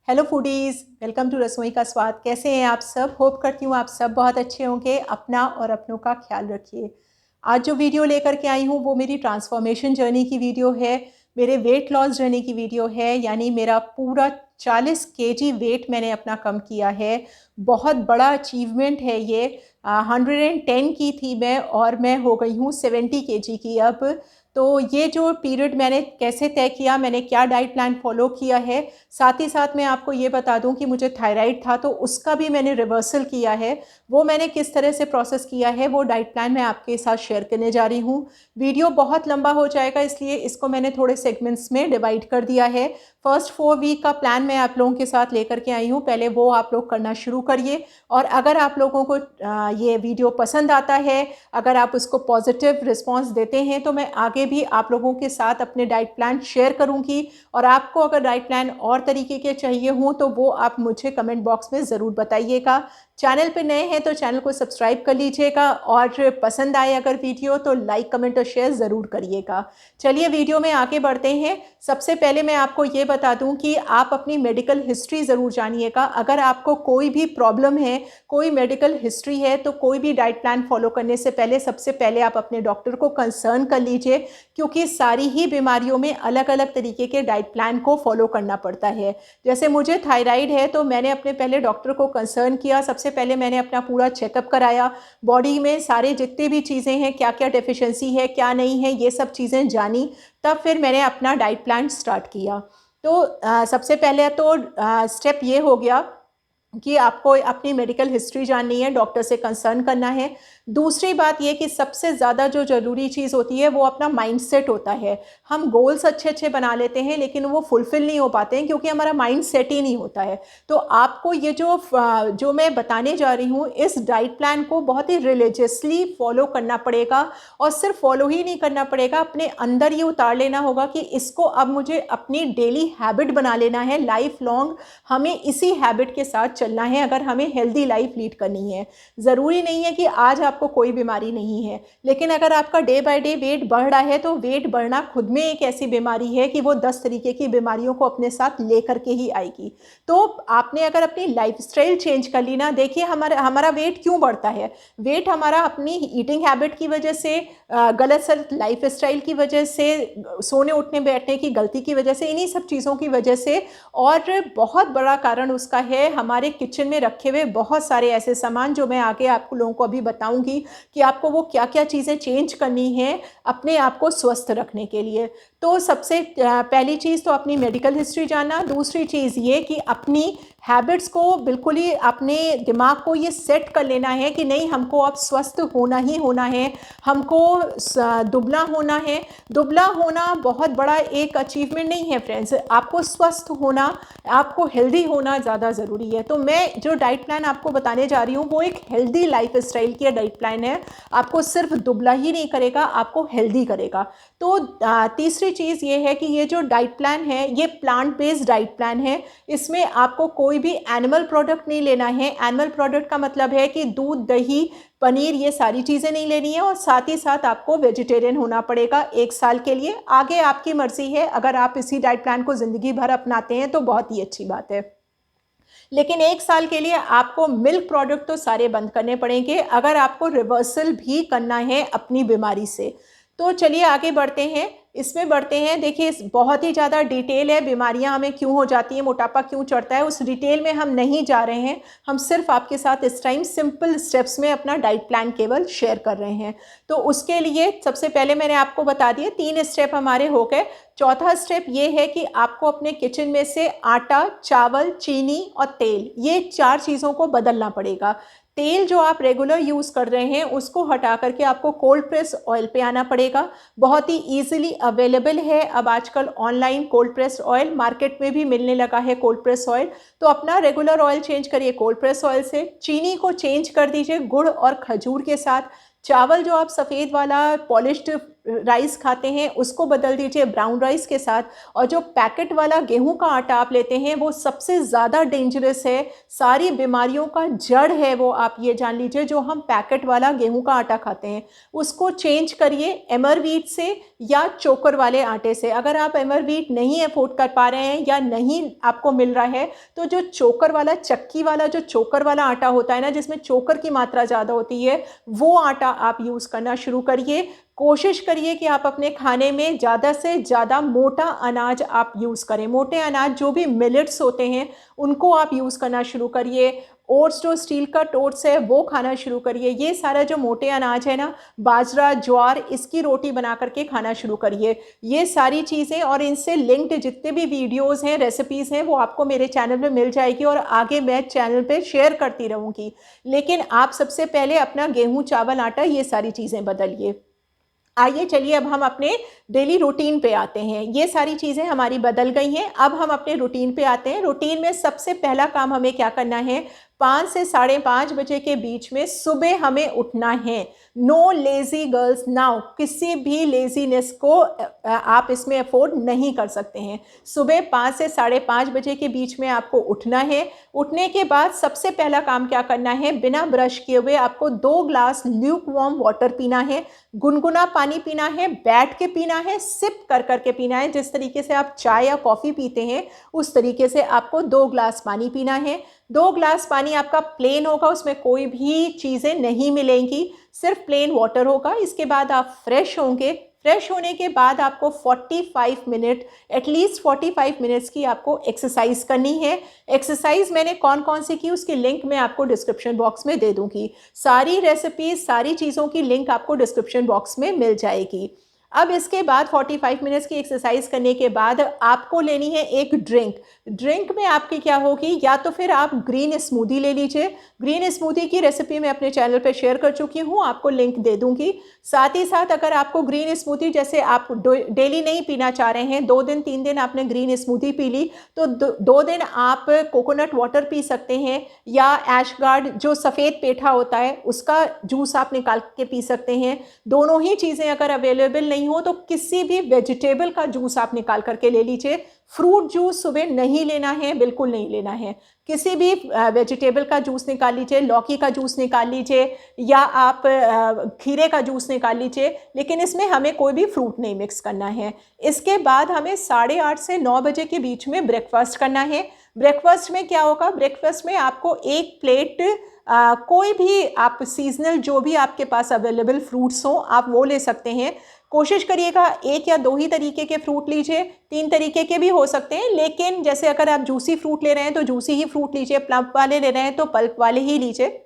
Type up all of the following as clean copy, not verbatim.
Hello foodies, welcome to रसोई का स्वाद। कैसे हैं आप सब? होप करती हूँ आप सब बहुत अच्छे होंगे। अपना और अपनों का ख्याल रखिए। आज जो वीडियो लेकर के आई हूँ वो मेरी ट्रांसफॉर्मेशन जर्नी की वीडियो है, मेरे वेट लॉस जर्नी की वीडियो है। यानी मेरा पूरा 40 केजी वेट मैंने अपना कम किया है। बहुत बड़ा अचीवमेंट है ये। 110 की थी मैं और मैं हो गई हूँ 70 केजी की अब। तो ये जो पीरियड मैंने कैसे तय किया, मैंने क्या डाइट प्लान फॉलो किया है, साथ ही साथ मैं आपको ये बता दूं कि मुझे थायराइड था तो उसका भी मैंने रिवर्सल किया है। वो मैंने किस तरह से प्रोसेस किया है वो डाइट प्लान मैं आपके साथ शेयर करने जा रही हूँ। वीडियो बहुत लंबा हो जाएगा इसलिए इसको मैंने थोड़े सेगमेंट्स में डिवाइड कर दिया है। फर्स्ट 4 वीक का प्लान मैं आप लोगों के साथ लेकर के आई हूँ, पहले वो आप लोग करना शुरू करिए। और अगर आप लोगों को ये वीडियो पसंद आता है, अगर आप उसको पॉजिटिव रिस्पॉन्स देते हैं तो मैं आगे भी आप लोगों के साथ अपने डाइट प्लान शेयर करूँगी। और आपको अगर डाइट प्लान और तरीके के चाहिए हों तो वो आप मुझे कमेंट बॉक्स में ज़रूर बताइएगा। चैनल पे नए हैं तो चैनल को सब्सक्राइब कर लीजिएगा और पसंद आए अगर वीडियो तो लाइक कमेंट और शेयर ज़रूर करिएगा। चलिए वीडियो में आगे बढ़ते हैं। सबसे पहले मैं आपको ये बता दूं कि आप अपनी मेडिकल हिस्ट्री ज़रूर जानिएगा। अगर आपको कोई भी प्रॉब्लम है, कोई मेडिकल हिस्ट्री है, तो कोई भी डाइट प्लान फॉलो करने से पहले सबसे पहले आप अपने डॉक्टर को कंसर्न कर लीजिए, क्योंकि सारी ही बीमारियों में अलग अलग तरीके के डाइट प्लान को फॉलो करना पड़ता है। जैसे मुझे थायराइड है तो मैंने अपने पहले डॉक्टर को कंसर्न किया। सबसे पहले मैंने अपना पूरा चेकअप कराया, बॉडी में सारे जितने भी चीज़ें हैं, क्या क्या डेफिशिएंसी है क्या नहीं है, ये सब चीज़ें जानी। तब फिर मैंने अपना डाइट प्लान स्टार्ट किया। तो सबसे पहले तो स्टेप ये हो गया कि आपको अपनी मेडिकल हिस्ट्री जाननी है, डॉक्टर से कंसर्न करना है। दूसरी बात ये कि सबसे ज़्यादा जो ज़रूरी चीज़ होती है वो अपना माइंडसेट होता है। हम गोल्स अच्छे अच्छे बना लेते हैं लेकिन वो फुलफ़िल नहीं हो पाते हैं क्योंकि हमारा माइंड सेट ही नहीं होता है। तो आपको ये जो मैं बताने जा रही हूँ, इस डाइट प्लान को बहुत ही रिलीजियसली फॉलो करना पड़ेगा। और सिर्फ फॉलो ही नहीं करना पड़ेगा, अपने अंदर ये उतार लेना होगा कि इसको अब मुझे अपनी डेली हैबिट बना लेना है। लाइफ लॉन्ग हमें इसी हैबिट के साथ चलना है अगर हमें हेल्दी लाइफ लीड करनी है। ज़रूरी नहीं है कि आज आपको कोई बीमारी नहीं है, लेकिन अगर आपका डे बाय डे वेट बढ़ रहा है तो वेट बढ़ना खुद में एक ऐसी बीमारी है कि वो 10 तरीके की बीमारियों को अपने साथ लेकर के ही आएगी। तो आपने अगर अपनी लाइफस्टाइल चेंज कर ली ना, देखिए हमारा वेट क्यों बढ़ता है। वेट हमारा अपनी ईटिंग हैबिट की वजह से, गलत सलत लाइफ स्टाइल की वजह से, सोने उठने बैठने की गलती की वजह से, इन्हीं सब चीज़ों की वजह से। और बहुत बड़ा कारण उसका है हमारे किचन में रखे हुए बहुत सारे ऐसे सामान, जो मैं आगे आपको लोगों को अभी बताऊंगी कि आपको वो क्या क्या चीज़ें चेंज करनी है अपने आप को स्वस्थ रखने के लिए। तो सबसे पहली चीज़ तो अपनी मेडिकल हिस्ट्री जानना। दूसरी चीज़ ये कि अपनी हैबिट्स को बिल्कुल ही अपने दिमाग को ये सेट कर लेना है कि नहीं, हमको अब स्वस्थ होना ही होना है, हमको दुबला होना है। दुबला होना बहुत बड़ा एक अचीवमेंट नहीं है फ्रेंड्स, आपको स्वस्थ होना, आपको हेल्दी होना ज़्यादा ज़रूरी है। तो मैं जो डाइट प्लान आपको बताने जा रही हूँ वो एक हेल्दी लाइफ स्टाइल की डाइट प्लान है। आपको सिर्फ दुबला ही नहीं करेगा, आपको हेल्दी करेगा। तो तीसरी चीज़ ये है कि ये जो डाइट प्लान है ये प्लांट बेस्ड डाइट प्लान है। इसमें आपको कोई भी एनिमल प्रोडक्ट नहीं लेना है। एनिमल प्रोडक्ट का मतलब है कि दूध, दही, पनीर, ये सारी चीज़ें नहीं लेनी है। और साथ ही साथ आपको वेजिटेरियन होना पड़ेगा 1 साल के लिए। आगे आपकी मर्जी है, अगर आप इसी डाइट प्लान को ज़िंदगी भर अपनाते हैं तो बहुत ही अच्छी बात है, लेकिन 1 साल के लिए आपको मिल्क प्रोडक्ट तो सारे बंद करने पड़ेंगे अगर आपको रिवर्सल भी करना है अपनी बीमारी से। तो चलिए आगे बढ़ते हैं, इसमें बढ़ते हैं। देखिए बहुत ही ज़्यादा डिटेल है, बीमारियां हमें क्यों हो जाती हैं, मोटापा क्यों चढ़ता है, उस डिटेल में हम नहीं जा रहे हैं। हम सिर्फ आपके साथ इस टाइम सिंपल स्टेप्स में अपना डाइट प्लान केवल शेयर कर रहे हैं। तो उसके लिए सबसे पहले मैंने आपको बता दिए 3 स्टेप हमारे हो गए। चौथा स्टेप ये है कि आपको अपने किचन में से आटा, चावल, चीनी और तेल, ये 4 चीज़ों को बदलना पड़ेगा। तेल जो आप रेगुलर यूज़ कर रहे हैं उसको हटा करके आपको कोल्ड प्रेस ऑयल पे आना पड़ेगा। बहुत ही ईजिली अवेलेबल है अब आजकल online cold press oil, market में भी मिलने लगा है कोल्ड प्रेस ऑयल। तो अपना रेगुलर ऑयल चेंज करिए कोल्ड प्रेस ऑयल से। चीनी को चेंज कर दीजिए गुड़ और खजूर के साथ। चावल जो आप सफ़ेद वाला पॉलिश्ड राइस खाते हैं उसको बदल दीजिए ब्राउन राइस के साथ। और जो पैकेट वाला गेहूं का आटा आप लेते हैं वो सबसे ज़्यादा डेंजरस है, सारी बीमारियों का जड़ है वो, आप ये जान लीजिए। जो हम पैकेट वाला गेहूं का आटा खाते हैं उसको चेंज करिए एमर व्हीट से या चोकर वाले आटे से। अगर आप एमर व्हीट नहीं अफोर्ड कर पा रहे हैं या नहीं आपको मिल रहा है तो जो चोकर वाला, चक्की वाला जो चोकर वाला आटा होता है ना, जिसमें चोकर की मात्रा ज़्यादा होती है, वो आटा आप यूज़ करना शुरू करिए। कोशिश करिए कि आप अपने खाने में ज़्यादा से ज़्यादा मोटा अनाज आप यूज़ करें। मोटे अनाज जो भी मिलेट्स होते हैं उनको आप यूज़ करना शुरू करिए। ओट्स, जो स्टील का ओट्स है वो खाना शुरू करिए। ये सारा जो मोटे अनाज है ना, बाजरा, ज्वार, इसकी रोटी बना करके खाना शुरू करिए। ये सारी चीज़ें और इनसे लिंक्ड जितने भी वीडियोस हैं, रेसिपीज़ हैं, वो आपको मेरे चैनल पे मिल जाएगी और आगे मैं चैनल पे शेयर करती रहूँगी। लेकिन आप सबसे पहले अपना गेहूँ, चावल, आटा, ये सारी चीज़ें बदलिए। आइए चलिए अब हम अपने डेली रूटीन पे आते हैं। ये सारी चीज़ें हमारी बदल गई हैं, अब हम अपने रूटीन पे आते हैं। रूटीन में सबसे पहला काम हमें क्या करना है, 5 से 5:30 बजे के बीच में सुबह हमें उठना है। नो लेज़ी गर्ल्स नाउ, किसी भी लेज़ीनेस को आप इसमें अफोर्ड नहीं कर सकते हैं। सुबह 5 से 5:30 बजे के बीच में आपको उठना है। उठने के बाद सबसे पहला काम क्या करना है, बिना ब्रश किए हुए आपको 2 ग्लास ल्यूक वार्म वाटर पीना है। गुनगुना पानी पीना है, बैठ के पीना है, सिप कर करके पीना है। जिस तरीके से आप चाय या कॉफ़ी पीते हैं उस तरीके से आपको 2 ग्लास पानी पीना है। 2 ग्लास पानी आपका प्लेन होगा, उसमें कोई भी चीज़ें नहीं मिलेंगी, सिर्फ प्लेन वाटर होगा। इसके बाद आप फ्रेश होंगे। फ्रेश होने के बाद आपको 45 मिनट, एटलीस्ट 45 मिनट्स की आपको एक्सरसाइज करनी है। एक्सरसाइज मैंने कौन कौन सी की उसकी लिंक मैं आपको डिस्क्रिप्शन बॉक्स में दे दूंगी। सारी रेसिपीज, सारी चीज़ों की लिंक आपको डिस्क्रिप्शन बॉक्स में मिल जाएगी। अब इसके बाद 45 मिनट्स की एक्सरसाइज करने के बाद आपको लेनी है एक ड्रिंक। ड्रिंक में आपकी क्या होगी, या तो फिर आप ग्रीन स्मूदी ले लीजिए। ग्रीन स्मूदी की रेसिपी मैं अपने चैनल पे शेयर कर चुकी हूँ, आपको लिंक दे दूंगी। साथ ही साथ अगर आपको ग्रीन स्मूदी, जैसे आप डेली नहीं पीना चाह रहे हैं, 2 दिन 3 दिन आपने ग्रीन स्मूदी पी ली, तो 2 दिन आप कोकोनट वाटर पी सकते हैं, या ऐशगार्ड जो सफ़ेद पेठा होता है उसका जूस आप निकाल के पी सकते हैं। दोनों ही चीज़ें अगर अवेलेबल नहीं हो तो किसी भी वेजिटेबल का जूस आप निकाल करके ले लीजिए। फ्रूट जूस सुबह नहीं लेना है, बिल्कुल नहीं लेना है। किसी भी वेजिटेबल का जूस निकाल लीजिए, लौकी का जूस निकाल लीजिए, या आप खीरे का जूस निकाल लीजिए, लेकिन इसमें हमें कोई भी फ्रूट नहीं मिक्स करना है। इसके बाद हमें 8:30 से 9 बजे के बीच में ब्रेकफास्ट करना है। ब्रेकफास्ट में क्या होगा, ब्रेकफास्ट में आपको एक प्लेट कोई भी आप सीजनल जो भी आपके पास अवेलेबल फ्रूट्स हों आप वो ले सकते हैं। कोशिश करिएगा 1 या 2 ही तरीके के फ्रूट लीजिए, 3 तरीके के भी हो सकते हैं, लेकिन जैसे अगर आप जूसी फ्रूट ले रहे हैं तो जूसी ही फ्रूट लीजिए, पल्प वाले ले रहे हैं तो पल्प वाले ही लीजिए।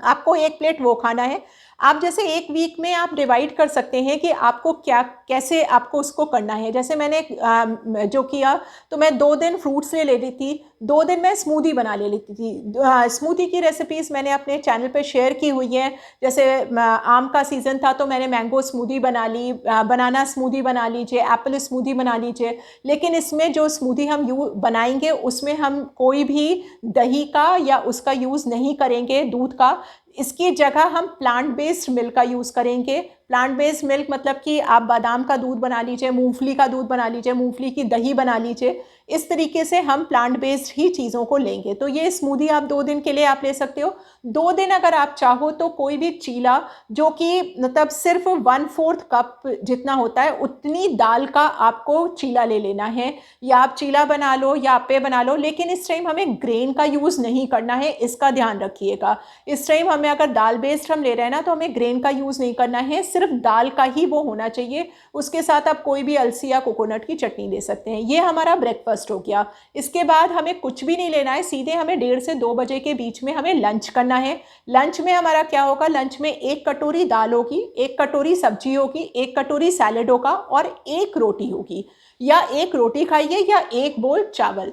आपको 1 प्लेट वो खाना है। आप जैसे 1 वीक में आप डिवाइड कर सकते हैं कि आपको क्या, कैसे आपको उसको करना है। जैसे मैंने जो किया तो मैं 2 दिन फ्रूट्स ले लेती थी, 2 दिन मैं स्मूदी बना ले लेती थी। स्मूदी की रेसिपीज़ मैंने अपने चैनल पे शेयर की हुई हैं। जैसे आम का सीज़न था तो मैंने मैंगो स्मूदी बना ली, बनाना स्मूदी बना लीजिए, एप्पल स्मूदी बना लीजिए। लेकिन इसमें जो स्मूदी हम बनाएंगे उसमें हम कोई भी दही का या उसका यूज़ नहीं करेंगे, दूध का। इसकी जगह हम प्लांट बेस्ड मिल्क का यूज़ करेंगे। प्लांट बेस्ड मिल्क मतलब कि आप बादाम का दूध बना लीजिए, मूंगफली का दूध बना लीजिए, मूंगफली की दही बना लीजिए। इस तरीके से हम प्लांट बेस्ड ही चीज़ों को लेंगे। तो ये स्मूदी आप 2 दिन के लिए आप ले सकते हो। 2 दिन अगर आप चाहो तो कोई भी चीला, जो कि मतलब सिर्फ 1/4 कप जितना होता है उतनी दाल का आपको चीला ले लेना है, या आप चीला बना लो या अप्पे बना लो। लेकिन इस टाइम हमें ग्रेन का यूज़ नहीं करना है, इसका ध्यान रखिएगा। इस टाइम हमें अगर दाल बेस्ड हम ले रहे हैं ना तो हमें ग्रेन का यूज़ नहीं करना है, सिर्फ दाल का ही वो होना चाहिए। उसके साथ आप कोई भी अलसी या कोकोनट की चटनी ले सकते हैं। ये हमारा ब्रेकफास्ट हो गया। इसके बाद हमें कुछ भी नहीं लेना है, सीधे हमें 1:30 से 2 बजे के बीच में हमें लंच करना है। लंच में हमारा क्या होगा, लंच में 1 कटोरी दाल होगी, 1 कटोरी सब्जी होगी, 1 कटोरी सैलेड होगा और 1 रोटी होगी। या 1 रोटी खाइए या 1 बोल चावल।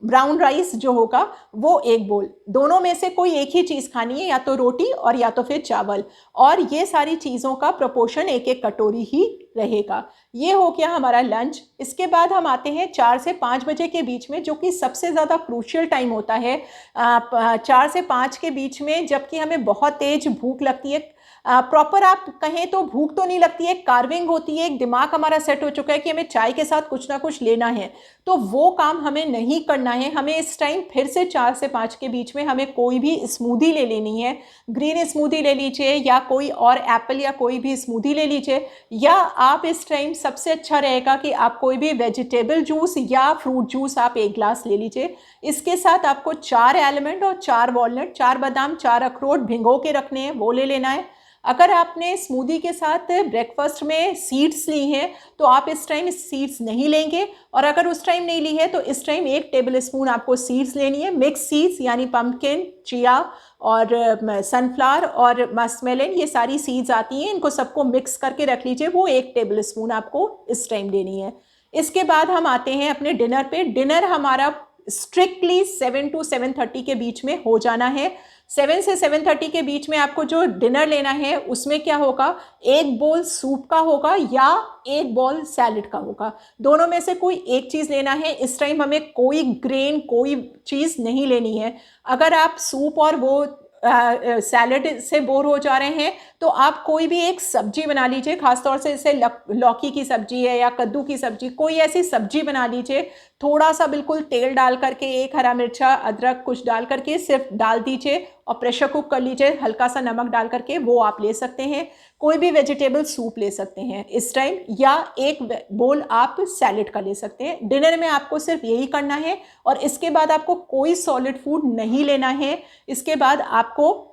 ब्राउन राइस जो होगा वो 1 बोल, दोनों में से कोई एक ही चीज़ खानी है, या तो रोटी और या तो फिर चावल। और ये सारी चीज़ों का प्रोपोर्शन 1-1 कटोरी ही रहेगा। ये हो गया हमारा लंच। इसके बाद हम आते हैं 4 से 5 बजे के बीच में, जो कि सबसे ज़्यादा क्रूशियल टाइम होता है। 4 से 5 के बीच में, जबकि हमें बहुत तेज़ भूख लगती है, प्रॉपर आप कहें तो भूख तो नहीं लगती है, कार्विंग होती है, एक दिमाग हमारा सेट हो चुका है कि हमें चाय के साथ कुछ ना कुछ लेना है, तो वो काम हमें नहीं करना है। हमें इस टाइम फिर से 4 से 5 के बीच में हमें कोई भी स्मूदी ले लेनी है। ग्रीन स्मूदी ले लीजिए या कोई और एप्पल या कोई भी स्मूदी ले लीजिए, या आप इस टाइम सबसे अच्छा रहेगा कि आप कोई भी वेजिटेबल जूस या फ्रूट जूस आप 1 ग्लास ले लीजिए। इसके साथ आपको 4 एलमंड और 4 वॉलनट, 4 बादाम, 4 अखरोट भिगो के रखने हैं, वो ले लेना है। अगर आपने स्मूदी के साथ ब्रेकफास्ट में सीड्स ली हैं तो आप इस टाइम सीड्स नहीं लेंगे, और अगर उस टाइम नहीं ली है तो इस टाइम 1 टेबल स्पून आपको सीड्स लेनी है। मिक्स सीड्स यानी पम्पकिन, चिया और सनफ्लावर और मस्कमेलन, ये सारी सीड्स आती हैं, इनको सबको मिक्स करके रख लीजिए, वो 1 टेबल स्पून आपको इस टाइम लेनी है। इसके बाद हम आते हैं अपने डिनर पे। डिनर हमारा स्ट्रिक्टली 7 to 7:30 के बीच में हो जाना है। 7 से 7:30 के बीच में आपको जो डिनर लेना है उसमें क्या होगा, 1 बोल सूप का होगा या 1 बोल सैलड का होगा, दोनों में से कोई एक चीज़ लेना है। इस टाइम हमें कोई ग्रेन, कोई चीज़ नहीं लेनी है। अगर आप सूप और वो सैलड से बोर हो जा रहे हैं तो आप कोई भी एक सब्जी बना लीजिए, खासतौर से जैसे लौकी की सब्जी है या कद्दू की सब्जी, कोई ऐसी सब्जी बना लीजिए। थोड़ा सा बिल्कुल तेल डाल करके, 1 हरा मिर्चा, अदरक कुछ डाल करके सिर्फ डाल दीजिए और प्रेशर कुक कर लीजिए, हल्का सा नमक डाल करके, वो आप ले सकते हैं। कोई भी वेजिटेबल सूप ले सकते हैं इस टाइम, या 1 बोल आप सैलेड का ले सकते हैं। डिनर में आपको सिर्फ यही करना है और इसके बाद आपको कोई सॉलिड फूड नहीं लेना है। इसके बाद आपको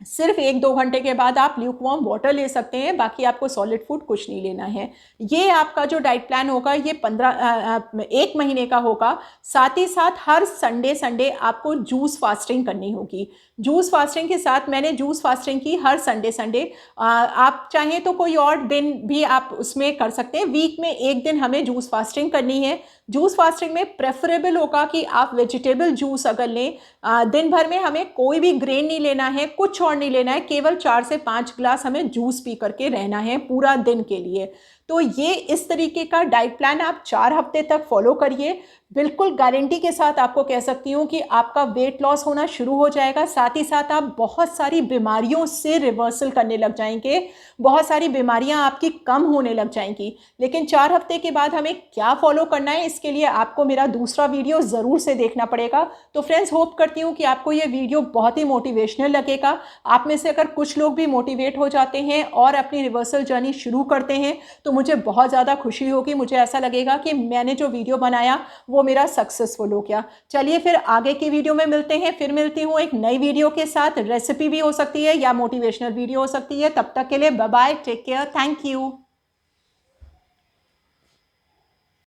सिर्फ 1-2 घंटे के बाद आप ल्यूकवार्म वाटर ले सकते हैं, बाकी आपको सॉलिड फूड कुछ नहीं लेना है। ये आपका जो डाइट प्लान होगा ये 1 महीने का होगा। साथ ही साथ हर संडे आपको जूस फास्टिंग करनी होगी। जूस फास्टिंग के साथ मैंने जूस फास्टिंग की हर संडे। आप चाहें तो कोई और दिन भी आप उसमें कर सकते हैं। वीक में 1 दिन हमें जूस फास्टिंग करनी है। जूस फास्टिंग में प्रेफरेबल होगा कि आप वेजिटेबल जूस अगर लें, दिन भर में हमें कोई भी ग्रेन नहीं लेना है, कुछ और नहीं लेना है, केवल 4 से 5 ग्लास हमें जूस पी करके रहना है पूरा दिन के लिए। तो ये इस तरीके का डाइट प्लान आप 4 हफ्ते तक फॉलो करिए। बिल्कुल गारंटी के साथ आपको कह सकती हूँ कि आपका वेट लॉस होना शुरू हो जाएगा। साथ ही साथ आप बहुत सारी बीमारियों से रिवर्सल करने लग जाएंगे, बहुत सारी बीमारियां आपकी कम होने लग जाएंगी। लेकिन 4 हफ्ते के बाद हमें क्या फॉलो करना है, इसके लिए आपको मेरा दूसरा वीडियो ज़रूर से देखना पड़ेगा। तो फ्रेंड्स, होप करती हूँ कि आपको ये वीडियो बहुत ही मोटिवेशनल लगेगा। आप में से अगर कुछ लोग भी मोटिवेट हो जाते हैं और अपनी रिवर्सल जर्नी शुरू करते हैं तो मुझे बहुत ज़्यादा खुशी होगी। मुझे ऐसा लगेगा कि मैंने जो वीडियो बनाया वो मेरा सक्सेसफुल हो गया। चलिए फिर आगे की वीडियो में मिलते हैं। फिर मिलती हूँ एक नई वीडियो के साथ। रेसिपी भी हो सकती है या मोटिवेशनल वीडियो हो सकती है। तब तक के लिए bye bye, take care, thank you.